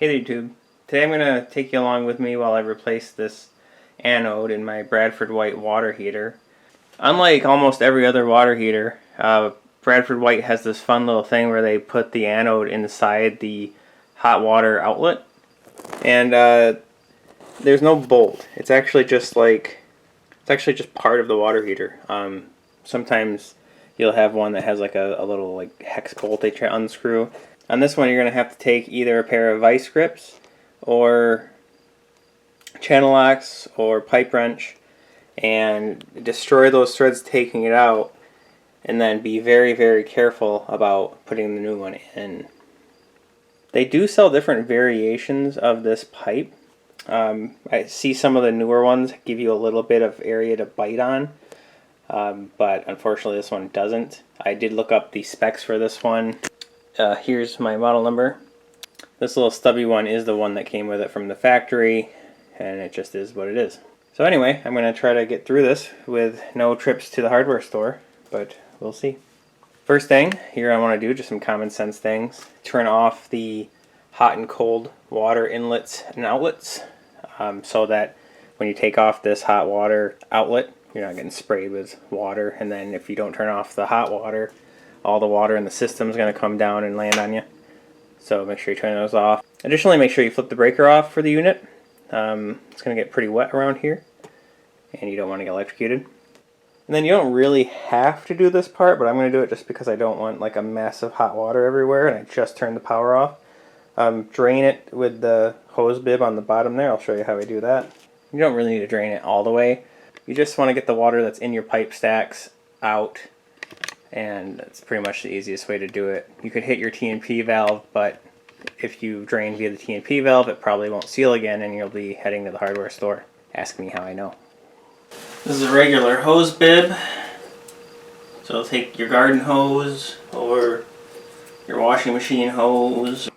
Hey there, YouTube. Today I'm going to take you along with me while I replace this anode in my Bradford White water heater. Unlike almost every other water heater, Bradford White has this fun little thing where they put the anode inside the hot water outlet. And there's no bolt. It's actually just part of the water heater. Sometimes you'll have one that has like a little like hex bolt they try to unscrew. On this one, you're going to have to take either a pair of vice grips or channel locks or pipe wrench and destroy those threads taking it out, and then be very, very careful about putting the new one in. They do sell different variations of this pipe. I see some of the newer ones give you a little bit of area to bite on, but unfortunately this one doesn't. I did look up the specs for this one. Here's my model number. This little stubby one is the one that came with it from the factory, and it just is what it is. So anyway, I'm going to try to get through this with no trips to the hardware store, but we'll see. First thing here I want to do, just some common sense things. Turn off the hot and cold water inlets and outlets so that when you take off this hot water outlet, you're not getting sprayed with water, and then if you don't turn off the hot water, all the water in the system is going to come down and land on you. So make sure you turn those off. Additionally, make sure you flip the breaker off for the unit. It's going to get pretty wet around here, and you don't want to get electrocuted. And then you don't really have to do this part, but I'm going to do it just because I don't want like a mess of hot water everywhere, and I just turned the power off. Drain it with the hose bib on the bottom there. I'll show you how I do that. You don't really need to drain it all the way. You just want to get the water that's in your pipe stacks out, and that's pretty much the easiest way to do it. You could hit your T&P valve, but if you drain via the T&P valve, it probably won't seal again, and you'll be heading to the hardware store. Ask me how I know. This is a regular hose bib. So take your garden hose or your washing machine hose.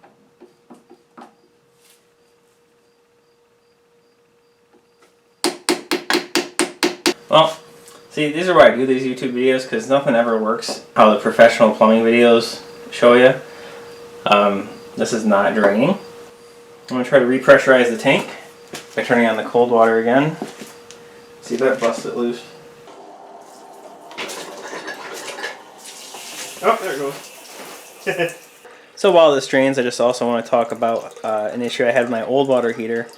Well, see, these are why I do these YouTube videos, because nothing ever works how the professional plumbing videos show you. This is not draining. I'm going to try to repressurize the tank by turning on the cold water again. See if that busts it loose. Oh, there it goes. So while this drains, I just also want to talk about an issue I had with my old water heater.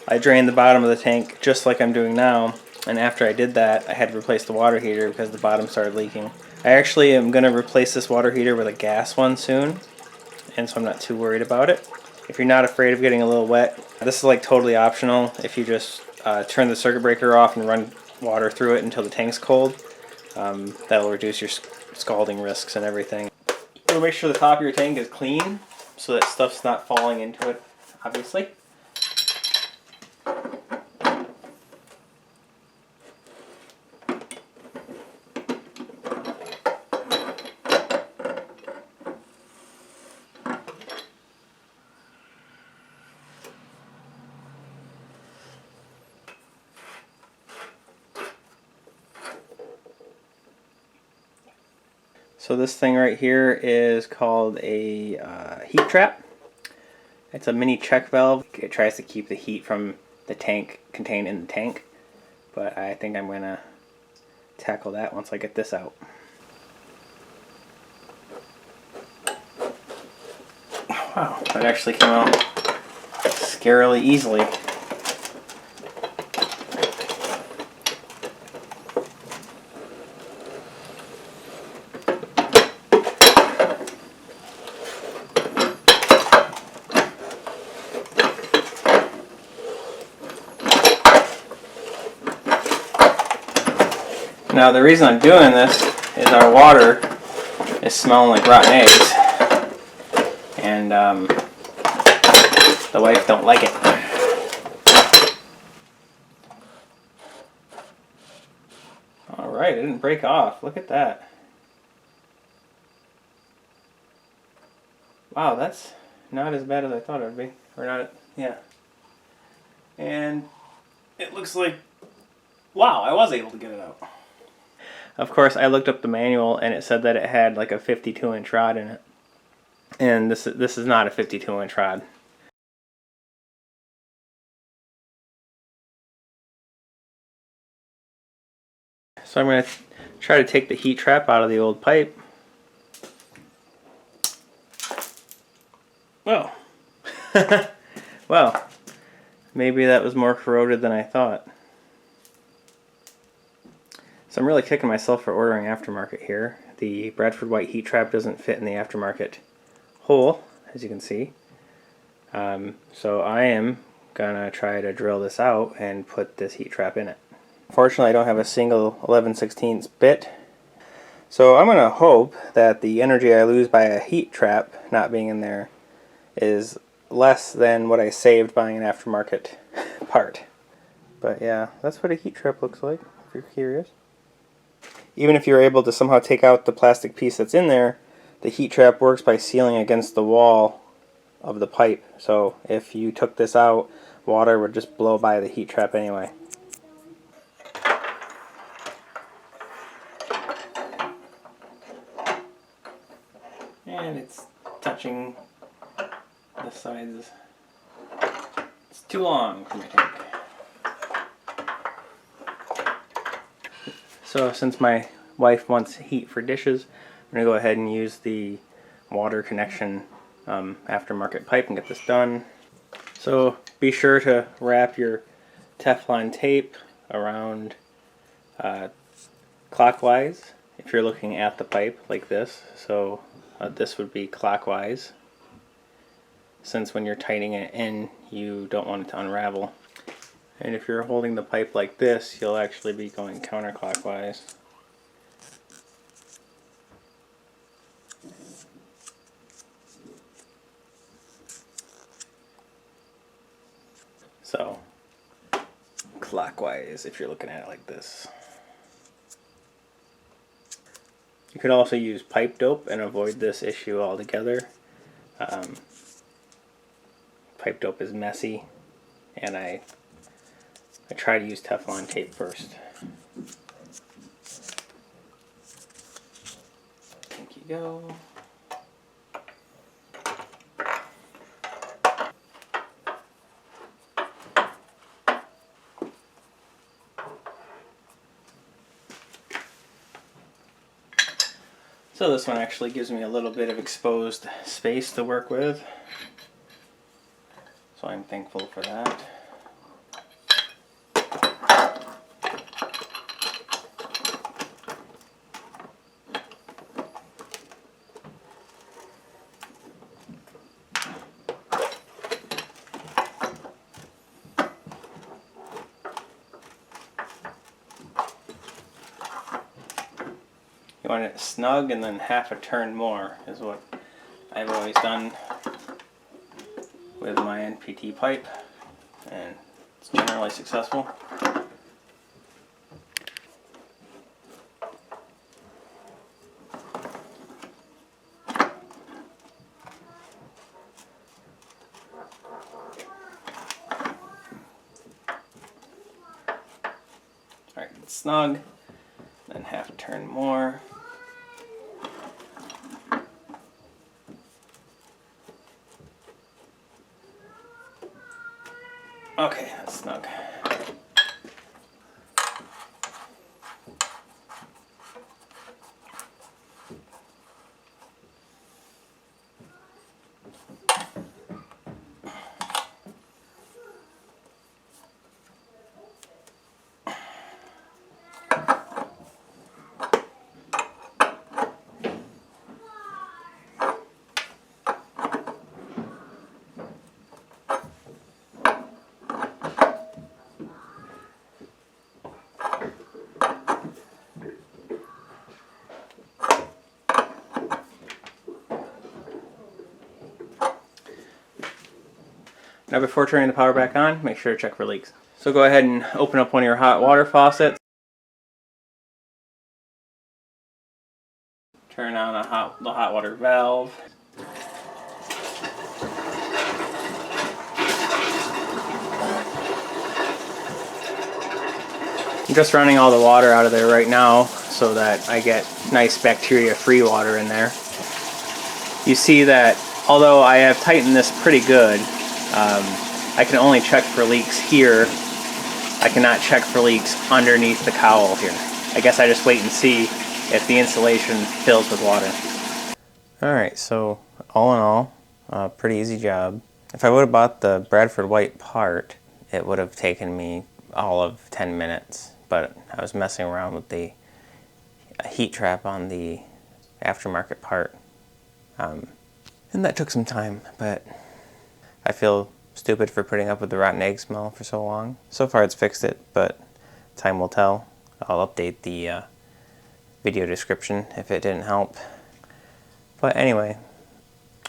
I drained the bottom of the tank just like I'm doing now, and after I did that, I had to replace the water heater because the bottom started leaking. I actually am going to replace this water heater with a gas one soon, and so I'm not too worried about it. If you're not afraid of getting a little wet, this is like totally optional. If you just turn the circuit breaker off and run water through it until the tank's cold, that'll reduce your scalding risks and everything. So make sure the top of your tank is clean so that stuff's not falling into it, obviously. So this thing right here is called a heat trap. It's a mini check valve. It tries to keep the heat from the tank contained in the tank, but I think I'm going to tackle that once I get this out. Wow, that actually came out scarily easily. Now the reason I'm doing this is our water is smelling like rotten eggs, and the wife don't like it. Alright, it didn't break off. Look at that. Wow, that's not as bad as I thought it would be. Or not, yeah. And it looks like, wow, I was able to get it out. Of course, I looked up the manual and it said that it had like a 52-inch rod in it. And this is not a 52-inch rod. So I'm going to try to take the heat trap out of the old pipe. Well, well, maybe that was more corroded than I thought. So I'm really kicking myself for ordering aftermarket here. The Bradford white heat trap doesn't fit in the aftermarket hole, as you can see. So I am gonna try to drill this out and put this heat trap in it. Fortunately, I don't have a single 11/16 bit, so I'm gonna hope that the energy I lose by a heat trap not being in there is less than what I saved buying an aftermarket part. But yeah, that's what a heat trap looks like, if you're curious. Even if you're able to somehow take out the plastic piece that's in there, the heat trap works by sealing against the wall of the pipe. So if you took this out, water would just blow by the heat trap anyway. And it's touching the sides. It's too long for my tank. So since my wife wants heat for dishes, I'm going to go ahead and use the water connection aftermarket pipe and get this done. So be sure to wrap your Teflon tape around clockwise if you're looking at the pipe like this. So this would be clockwise, since when you're tightening it in you don't want it to unravel. And if you're holding the pipe like this, you'll actually be going counterclockwise. So, clockwise if you're looking at it like this. You could also use pipe dope and avoid this issue altogether. Pipe dope is messy, and I try to use Teflon tape first. Thank you go. So this one actually gives me a little bit of exposed space to work with. So I'm thankful for that. You want it snug and then half a turn more is what I've always done with my NPT pipe, and it's generally successful. Alright, it's snug, then half a turn more. Okay, that's snug. Now before turning the power back on, make sure to check for leaks. So go ahead and open up one of your hot water faucets. Turn on the hot water valve. I'm just running all the water out of there right now so that I get nice bacteria-free water in there. You see that although I have tightened this pretty good, I can only check for leaks here. I cannot check for leaks underneath the cowl here. I guess I just wait and see if the insulation fills with water. Alright, so all in all, pretty easy job. If I would have bought the Bradford White part, it would have taken me all of 10 minutes. But I was messing around with the heat trap on the aftermarket part. And that took some time, but I feel stupid for putting up with the rotten egg smell for so long. So far it's fixed it, but time will tell. I'll update the video description if it didn't help. But anyway,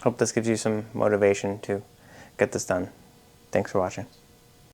hope this gives you some motivation to get this done. Thanks for watching.